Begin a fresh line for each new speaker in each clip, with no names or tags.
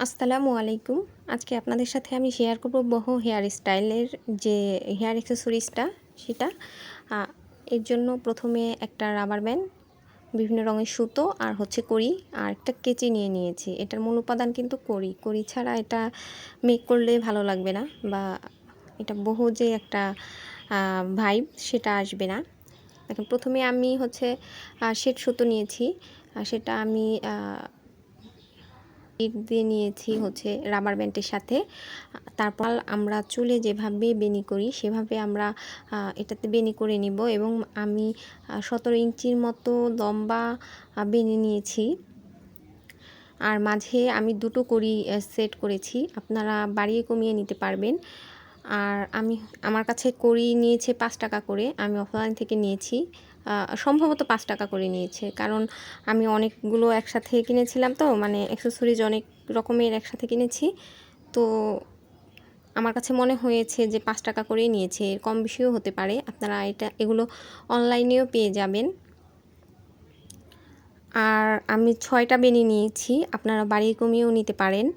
আসসালামু আলাইকুম। আজকে আপনাদের সাথে আমি শেয়ার করব বহু হেয়ার স্টাইলের যে হেয়ার অ্যাক্সেসরিজটা সেটা। এর জন্য প্রথমে একটা রাবার ব্যান্ড, বিভিন্ন রঙের সুতো আর হচ্ছে কড়ি আর একটা কেচি নিয়ে নিয়েছি। এটার মূল উপাদান কিন্তু কড়ি। কড়ি ছাড়া এটা মেক করলে ভালো লাগবে না, বা এটা বহু যে একটা ভাইব সেটা আসবে না। দেখুন, প্রথমে আমি হচ্ছে শ্বেত সুতো নিয়েছি। সেটা আমি দিয়ে নিয়েছি হচ্ছে রাবার ব্যান্ডের সাথে। তারপর আমরা চুলে যেভাবে বেনি করি সেভাবে আমরা এটাতে বেনি করে নিব, এবং আমি 17 ইঞ্চির মতো লম্বা বেনি নিয়েছি। আর মাঝে আমি দুটো কড়ি সেট করেছি, আপনারা বাড়িয়ে কমিয়ে নিতে পারবেন। আর আমার কাছে কড়ি নিয়েছে 5 টাকা করে, আমি অফলাইন থেকে নিয়েছি। সম্ভবত 5 টাকা করে নিয়েছে, কারণ আমি অনেকগুলো একসাথে কিনেছিলাম, তো মানে অ্যাক্সেসরিজ অনেক রকমের একসাথে কিনেছি। তো আমার কাছে মনে হয়েছে যে 5 টাকা করেই নিয়েছে, এর কম বেশিও হতে পারে। আপনারা এগুলো অনলাইনেও পেয়ে যাবেন। আর আমি 6টা বেনি নিয়েছি, আপনারা বাড়িয়ে কমিয়েও নিতে পারেন।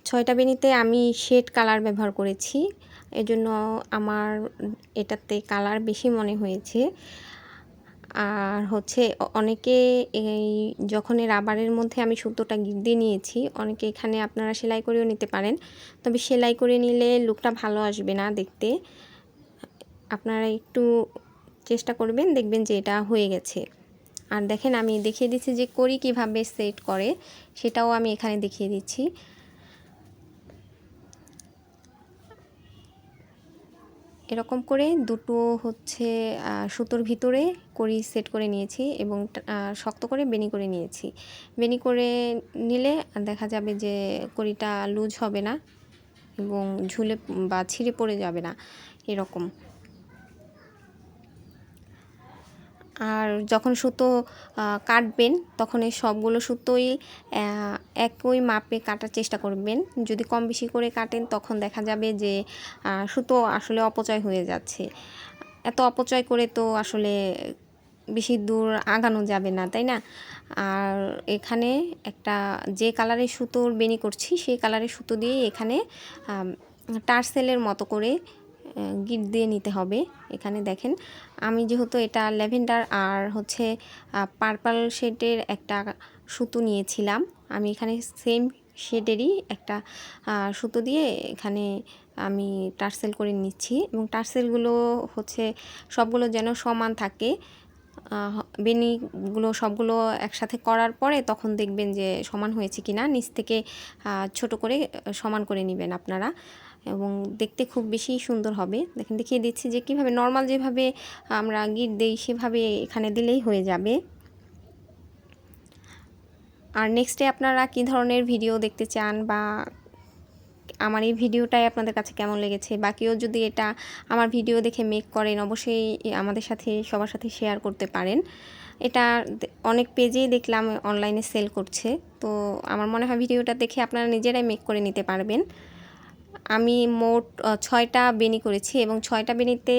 6টা বেনিতে আমি শেড কালার ব্যবহার করেছি, এজন্য আমার এটাতে কালার বেশি মনে হয়েছে। আর হচ্ছে অনেকে এই যখন রাবারের মধ্যে আমি সুতোটা দিয়ে নিয়েছি, অনেকে এখানে আপনারা সেলাই করেও নিতে পারেন, তবে সেলাই করে নিলে লুকটা ভালো আসবে না দেখতে। আপনারা একটু চেষ্টা করবেন, দেখবেন যে এটা হয়ে গেছে। আর দেখেন, আমি দেখিয়ে দিচ্ছি যে কড়ি কীভাবে সেট করে, সেটাও আমি এখানে দেখিয়ে দিচ্ছি। এরকম করে দুটো হচ্ছে সুতোর ভিতরে কড়ি সেট করে নিয়েছি, এবং শক্ত করে বেনি করে নিয়েছি। বেনি করে নিলে দেখা যাবে যে কড়িটা লুজ হবে না এবং ঝুলে বা ছিঁড়ে পড়ে যাবে না এরকম। আর যখন সুতো কাটবেন তখন এই সবগুলো সুতোই একই মাপে কাটার চেষ্টা করবেন। যদি কম বেশি করে কাটেন তখন দেখা যাবে যে সুতো আসলে অপচয় হয়ে যাচ্ছে। এত অপচয় করে তো আসলে বেশি দূর আগানো যাবে না, তাই না? আর এখানে একটা যে কালারের সুতোর বেনি করছি সেই কালারের সুতো দিয়ে এখানে টার্সেলের মতো করে গিট দিয়ে নিতে হবে। এখানে দেখেন, আমি যেহেতু এটা ল্যাভেন্ডার আর হচ্ছে পার্পল শেডের একটা সুতো নিয়েছিলাম, আমি এখানে সেম শেডেরই একটা সুতো দিয়ে এখানে আমি টার্সেল করে নিচ্ছি, এবং টার্সেলগুলো হচ্ছে সবগুলো যেন সমান থাকে। বেনিগুলো সবগুলো একসাথে করার পরে তখন দেখবেন যে সমান হয়েছে কিনা, নিচ থেকে ছোট করে সমান করে নেবেন আপনারা, এবং দেখতে খুব বেশি সুন্দর হবে। দেখেন, দেখিয়ে দিচ্ছি যে কীভাবে নর্মাল যেভাবে আমরা গিট দিই সেভাবে এখানে দিলেই হয়ে যাবে। আর নেক্সটে আপনারা কী ধরনের ভিডিও দেখতে চান, বা আমার এই ভিডিওটাই আপনাদের কাছে কেমন লেগেছে, বা কেউ যদি এটা আমার ভিডিও দেখে মেক করেন, অবশ্যই আমাদের সাথে সবার সাথে শেয়ার করতে পারেন। এটা অনেক পেজেই দেখলাম অনলাইনে সেল করছে, তো আমার মনে হয় ভিডিওটা দেখে আপনারা নিজেরাই মেক করে নিতে পারবেন। আমি মোট 6টা বেনি করেছি, এবং 6টা বেনিতে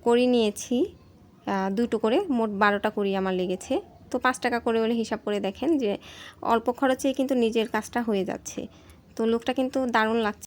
কড়ি নিয়েছি দুটো করে, মোট 12টা কড়ি আমার লেগেছে। তো 5 টাকা করে হলে হিসাব করে দেখেন যে অল্প খরচেই কিন্তু নিজের কাজটা হয়ে যাচ্ছে। তো লুকটা কিন্তু দারুণ লাগছে।